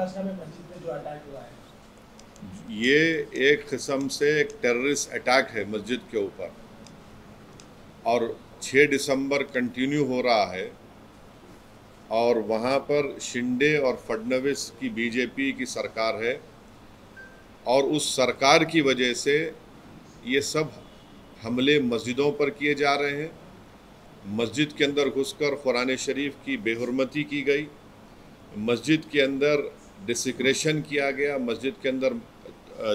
महाराष्ट्र में मस्जिद में जो अटैक हुआ है, ये एक किस्म से एक टेररिस्ट अटैक है मस्जिद के ऊपर, और 6 दिसंबर कंटिन्यू हो रहा है। और वहाँ पर शिंदे और फडणवीस की बीजेपी की सरकार है, और उस सरकार की वजह से ये सब हमले मस्जिदों पर किए जा रहे हैं। मस्जिद के अंदर घुसकर कुरान शरीफ की बेहुरमती की गई, मस्जिद के अंदर डिसिक्रेशन किया गया, मस्जिद के अंदर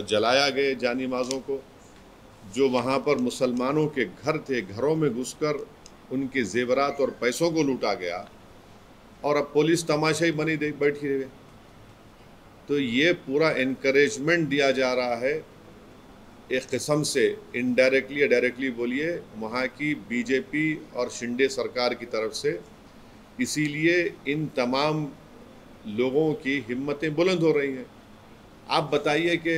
जलाया गए जानिमाज़ों को। जो वहाँ पर मुसलमानों के घर थे, घरों में घुसकर उनके जेवरात और पैसों को लूटा गया, और अब पुलिस तमाशाई बनी बैठी है। तो ये पूरा इनकरेजमेंट दिया जा रहा है एक किस्म से, इनडायरेक्टली या डायरेक्टली बोलिए, वहाँ की बीजेपी और शिंदे सरकार की तरफ से। इसीलिए इन तमाम लोगों की हिम्मतें बुलंद हो रही हैं। आप बताइए कि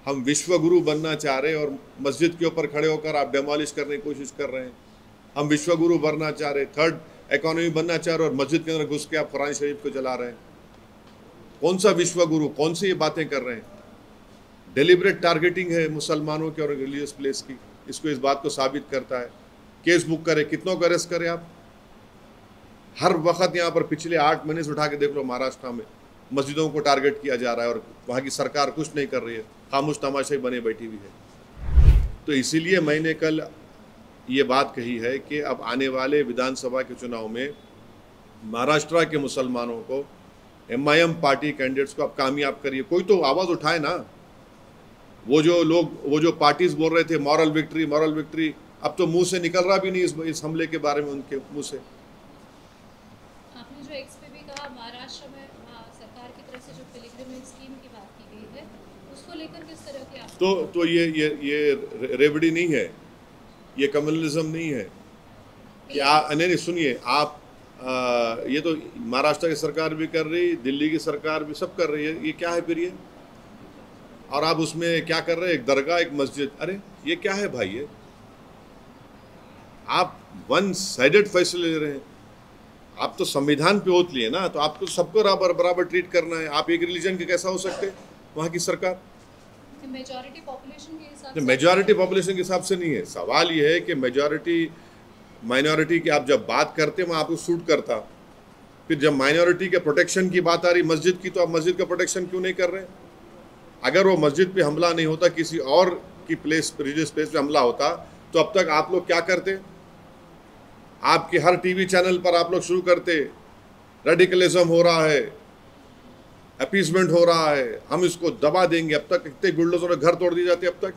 हम विश्वगुरु बनना चाह रहे हैं और मस्जिद के ऊपर खड़े होकर आप डेमोलिश करने की कोशिश कर रहे हैं। हम विश्वगुरु बनना चाह रहे, थर्ड इकोनॉमी बनना चाह रहे, और मस्जिद के अंदर घुस के आप कुरान शरीफ को जला रहे हैं। कौन सा विश्वगुरु, कौन सी ये बातें कर रहे हैं? डेलिब्रेट टारगेटिंग है मुसलमानों के और रिलीजियस प्लेस की। इसको इस बात को साबित करता है। केस बुक करे, कितनों को अरेस्ट करे आप? हर वक्त यहाँ पर पिछले 8 महीने से उठा के देख लो, महाराष्ट्र में मस्जिदों को टारगेट किया जा रहा है और वहाँ की सरकार कुछ नहीं कर रही है, खामोश तमाशाई बने बैठी हुई है। तो इसीलिए मैंने कल ये बात कही है कि अब आने वाले विधानसभा के चुनाव में महाराष्ट्र के मुसलमानों को, MIM पार्टी कैंडिडेट्स को आप कामयाब करिए। कोई तो आवाज़ उठाए ना। वो जो पार्टीज बोल रहे थे मॉरल विक्ट्री, मॉरल विक्ट्री, अब तो मुंह से निकल रहा भी नहीं इस हमले के बारे में उनके मुंह से। आपने जो एक्स पे भी कहा, महाराष्ट्र में सरकार की तरफ से जो पिलग्रिमेज स्कीम की बात की गई है, उसको लेकर किस तरह की आप तो ये रेवड़ी नहीं है, ये कम्युनलिज्म नहीं है कि नहीं सुनिए आप, ये तो महाराष्ट्र की सरकार भी कर रही, दिल्ली की सरकार भी, सब कर रही है। ये क्या है फिर ये? और आप उसमें क्या कर रहे हैं? एक दरगाह, एक मस्जिद। अरे ये क्या है भाई? ये आप वन साइडेड फैसले ले रहे हैं। आप तो संविधान पे ओथ लिए ना, तो आपको सबको बराबर ट्रीट करना है। आप एक रिलीजन के कैसा हो सकते वहाँ की सरकार? मेजॉरिटी पॉपुलेशन के हिसाब से, मेजॉरिटी पॉपुलेशन के हिसाब से नहीं है। सवाल ये है कि मेजॉरिटी माइनॉरिटी की आप जब बात करते हैं वहाँ आपको सूट करता, फिर जब माइनॉरिटी के प्रोटेक्शन की बात आ रही मस्जिद की, तो आप मस्जिद का प्रोटेक्शन क्यों नहीं कर रहे? अगर वो मस्जिद पे हमला नहीं होता, किसी और की प्लेस, रिलीजियस प्लेस पे हमला होता, तो अब तक आप लोग क्या करते? आपके हर टीवी चैनल पर आप लोग शुरू करते, रेडिकलिज्म हो रहा है, अपीसमेंट हो रहा है, हम इसको दबा देंगे। अब तक कितने गुंडों ने घर तोड़ दिए जाते अब तक।